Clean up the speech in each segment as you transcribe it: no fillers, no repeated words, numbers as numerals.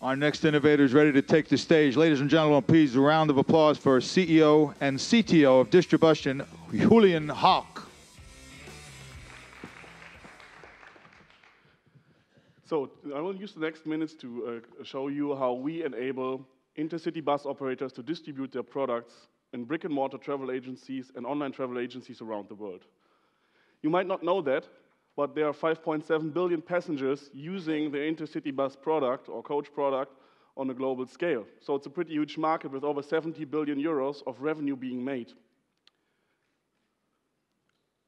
Our next innovator is ready to take the stage. Ladies and gentlemen, please a round of applause for CEO and CTO of Distribution, Julian Hawk. So I will use the next minutes to show you how we enable intercity bus operators to distribute their products in brick-and-mortar travel agencies and online travel agencies around the world. You might not know that, but there are 5.7 billion passengers using the intercity bus product or coach product on a global scale. So it's a pretty huge market with over 70 billion euros of revenue being made.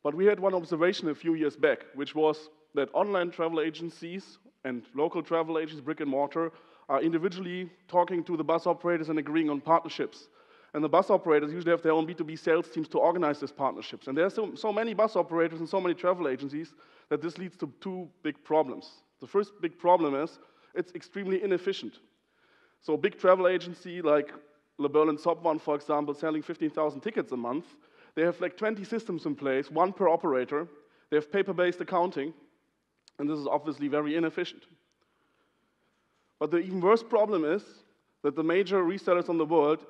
But we had one observation a few years back, which was that online travel agencies and local travel agents, brick and mortar, are individually talking to the bus operators and agreeing on partnerships. And the bus operators usually have their own B2B sales teams to organize these partnerships. And there's so many bus operators and so many travel agencies that this leads to two big problems. The first big problem is it's extremely inefficient. So a big travel agency like Le Berlin Top One, for example, selling 15,000 tickets a month, they have like 20 systems in place, one per operator. They have paper-based accounting, and this is obviously very inefficient. But the even worse problem is that the major resellers in the world,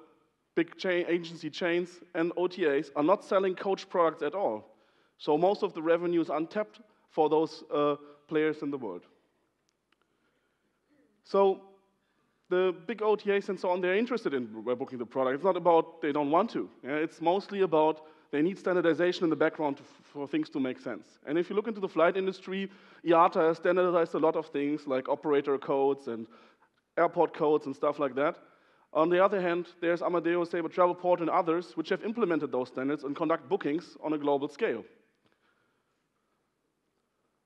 big agency chains and OTAs, are not selling coach products at all. So most of the revenue is untapped for those players in the world. So the big OTAs and so on, they're interested in booking the product. It's not about they don't want to. Yeah? It's mostly about they need standardization in the background for things to make sense. And if you look into the flight industry, IATA has standardized a lot of things like operator codes and airport codes and stuff like that. On the other hand, there's Amadeus, Sabre Travelport, and others which have implemented those standards and conduct bookings on a global scale.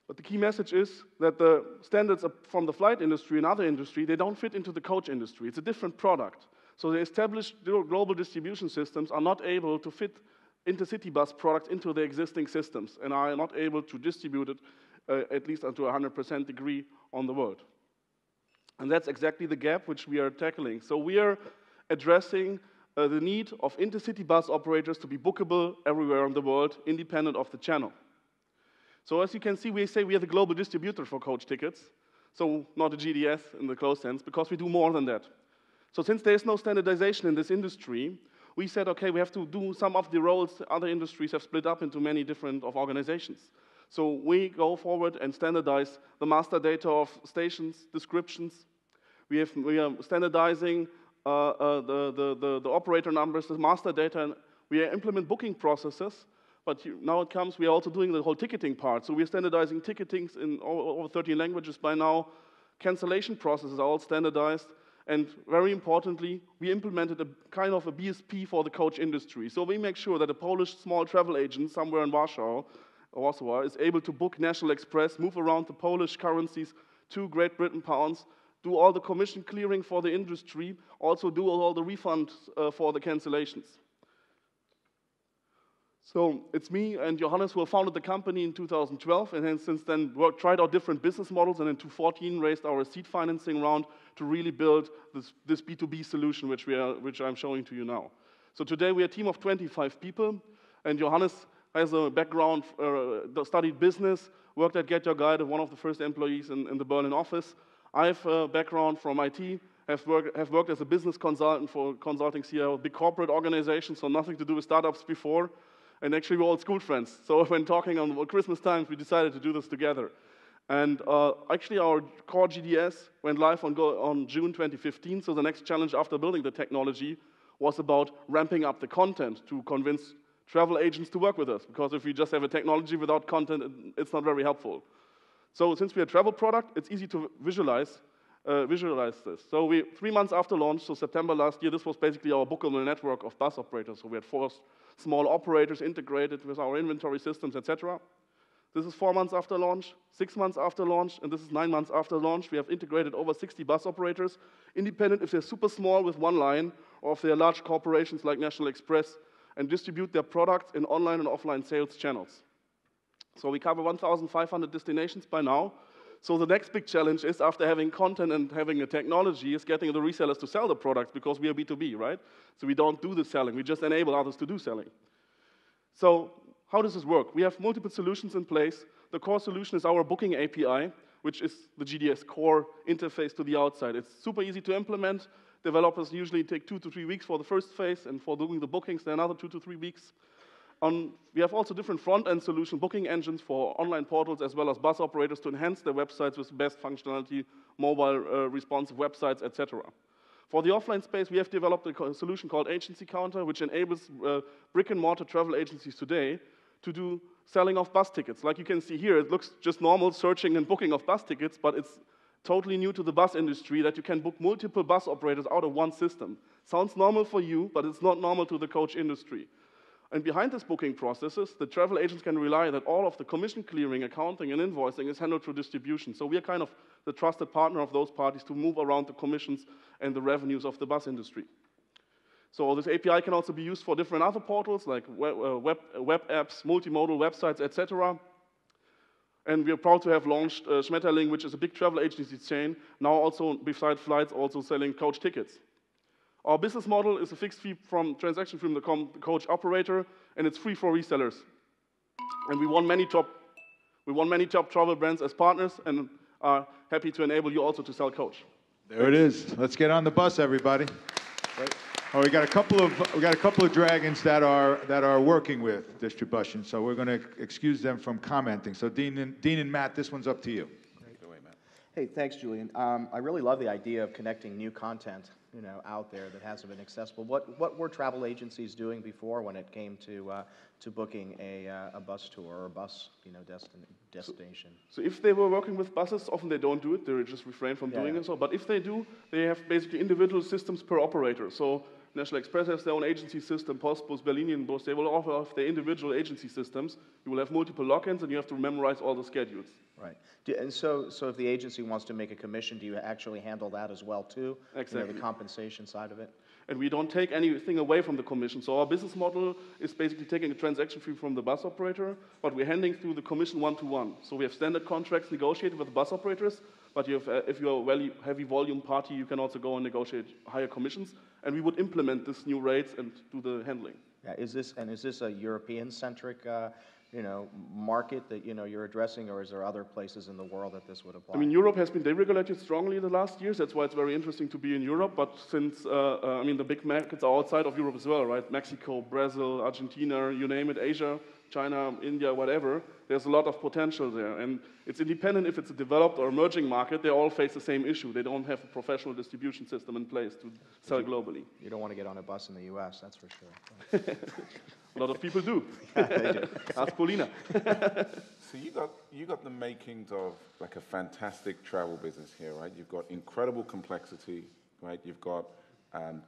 But the key message is that the standards from the flight industry and other industry, they don't fit into the coach industry. It's a different product. So the established global distribution systems are not able to fit intercity bus products into the existing systems and are not able to distribute it at least to a 100% degree on the world. And that's exactly the gap which we are tackling. So we are addressing the need of intercity bus operators to be bookable everywhere in the world, independent of the channel. So as you can see, we say we are the global distributor for coach tickets, so not a GDS in the close sense, because we do more than that. So since there's no standardization in this industry, we said, okay, we have to do some of the roles other industries have split up into many different organizations. So we go forward and standardize the master data of stations, descriptions. We are standardizing the operator numbers, the master data, and we implement booking processes. But now it comes, we are also doing the whole ticketing part. So we're standardizing ticketings in over 13 languages by now. Cancellation processes are all standardized. And very importantly, we implemented a kind of a BSP for the coach industry. So we make sure that a Polish small travel agent somewhere in Warsaw is able to book National Express, move around the Polish currencies to Great Britain pounds, do all the commission clearing for the industry, also do all the refunds for the cancellations. So it's me and Johannes who founded the company in 2012, and then since then tried out different business models, and in 2014 raised our seed financing round to really build this B2B solution which I'm showing to you now. So today we're a team of 25 people, and Johannes has a background, studied business, worked at Get Your Guide, one of the first employees in the Berlin office. I have a background from IT, have worked as a business consultant for consulting CIO, big corporate organizations, so nothing to do with startups before. And actually, we're all school friends. So when talking on Christmas times, we decided to do this together. And actually, our core GDS went live on June 2015. So the next challenge after building the technology was about ramping up the content to convince travel agents to work with us. Because if we just have a technology without content, it's not very helpful. So since we're a travel product, it's easy to visualize this. So 3 months after launch, so September last year, this was basically our bookable network of bus operators. So we had 4 small operators integrated with our inventory systems, etc. This is 4 months after launch, 6 months after launch, and this is 9 months after launch. We have integrated over 60 bus operators, independent if they're super small with one line, or if they're large corporations like National Express, and distribute their products in online and offline sales channels. So we cover 1,500 destinations by now. So the next big challenge is, after having content and having a technology, is getting the resellers to sell the products, because we are B2B, right? So we don't do the selling, we just enable others to do selling. So how does this work? We have multiple solutions in place. The core solution is our booking API, which is the GDS core interface to the outside. It's super easy to implement. Developers usually take 2 to 3 weeks for the first phase, and for doing the bookings, then another 2 to 3 weeks. We have also different front-end solution booking engines for online portals as well as bus operators to enhance their websites with best functionality, mobile responsive websites, etc. For the offline space, we have developed a solution called Agency Counter, which enables brick-and-mortar travel agencies today to do selling of bus tickets. Like you can see here, it looks just normal searching and booking of bus tickets, but it's totally new to the bus industry that you can book multiple bus operators out of one system. Sounds normal for you, but it's not normal to the coach industry. And behind this booking processes, the travel agents can rely that all of the commission clearing, accounting, and invoicing is handled through distribution. So we are kind of the trusted partner of those parties to move around the commissions and the revenues of the bus industry. So this API can also be used for different other portals like web apps, multimodal websites, etc. And we are proud to have launched Schmetterling, which is a big travel agency chain, now also, besides flights, also selling coach tickets. Our business model is a fixed fee from transaction from the coach operator, and it's free for resellers. And we won many top travel brands as partners, and are happy to enable you also to sell coach. There it is. Let's get on the bus, everybody. Right. Oh, we got a couple of dragons that are working with Distribution, so we're going to excuse them from commenting. So Dean and Matt, this one's up to you. Hey, thanks, Julian. I really love the idea of connecting new content, out there that hasn't been accessible. What were travel agencies doing before when it came to booking a bus tour or a bus, destination? So if they were working with buses, often they don't do it. They just refrain from doing it. So, but if they do, they have basically individual systems per operator. So National Express has their own agency system, Postbus, Berlinienbus, they will all have their individual agency systems. You will have multiple logins, and you have to memorize all the schedules. Right. And so if the agency wants to make a commission, do you actually handle that as well, too? Exactly. The compensation side of it? And we don't take anything away from the commission. So our business model is basically taking a transaction fee from the bus operator, but we're handing through the commission one-to-one. So we have standard contracts negotiated with the bus operators, but you have, if you're a very heavy volume party, you can also go and negotiate higher commissions. And we would implement this new rates and do the handling. Yeah, is this a European-centric market that you're addressing, or is there other places in the world that this would apply? I mean, Europe has been deregulated strongly in the last years. That's why it's very interesting to be in Europe. But since the big markets are outside of Europe as well, right? Mexico, Brazil, Argentina, you name it, Asia, China, India, whatever. There's a lot of potential there, and it's independent if it's a developed or emerging market. They all face the same issue. They don't have a professional distribution system in place to sell globally. You don't want to get on a bus in the U.S., that's for sure. A lot of people do. Yeah, they do. Ask Paulina. So you got the makings of like a fantastic travel business here, right? You've got incredible complexity, right? You've got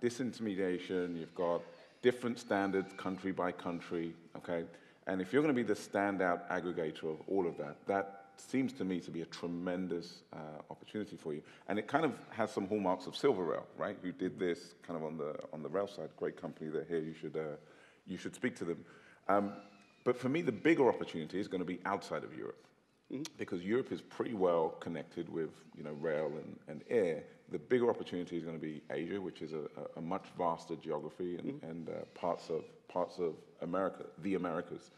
disintermediation. You've got different standards country by country, okay? And if you're going to be the standout aggregator of all of that, that seems to me to be a tremendous opportunity for you. And it kind of has some hallmarks of Silver Rail, right? You did this kind of on the rail side. Great company. They're here. You should speak to them. But for me, the bigger opportunity is going to be outside of Europe, because Europe is pretty well connected with rail and air. The bigger opportunity is going to be Asia, which is a much vaster geography, and parts of America, the Americas.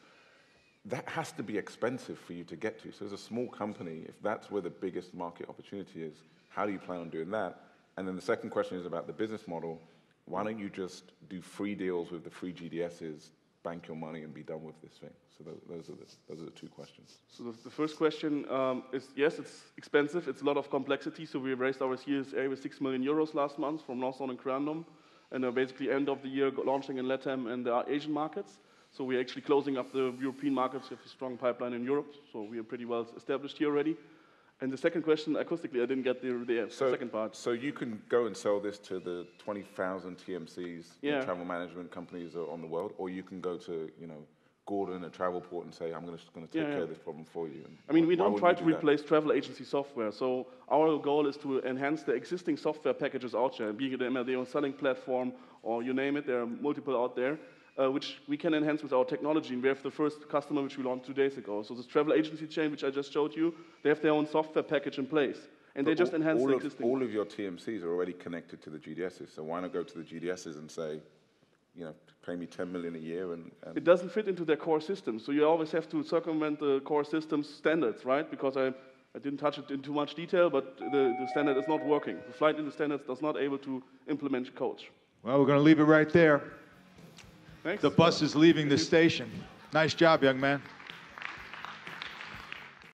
That has to be expensive for you to get to. So as a small company, if that's where the biggest market opportunity is, how do you plan on doing that? And then the second question is about the business model. Why don't you just do free deals with the free GDSs, bank your money, and be done with this thing? So those are the two questions. So the first question is, yes, it's expensive. It's a lot of complexity. So we raised our Series A with 6 million euros last month from Northzone and Crandom, and basically end of the year launching in LATAM and the Asian markets. So we're actually closing up the European markets with a strong pipeline in Europe. So we are pretty well established here already. And the second question, acoustically, I didn't get the second part. So you can go and sell this to the 20,000 TMCs, travel management companies on the world, or you can go to, Gordon at Travelport and say, I'm just going to take care of this problem for you. I mean, we don't try to replace travel agency software. So our goal is to enhance the existing software packages out there, be it their own selling platform or you name it. There are multiple out there, which we can enhance with our technology. And we have the first customer, which we launched 2 days ago. So this travel agency chain, which I just showed you, they have their own software package in place. And they just enhance the existing. All of your TMCs are already connected to the GDSs. So why not go to the GDSs and say, pay me 10 million a year and... It doesn't fit into their core system. So you always have to circumvent the core system's standards, right? Because I didn't touch it in too much detail, but the standard is not working. The flight in the standards does not able to implement coach. Well, we're going to leave it right there. Thanks. The bus is leaving the station. Nice job, young man.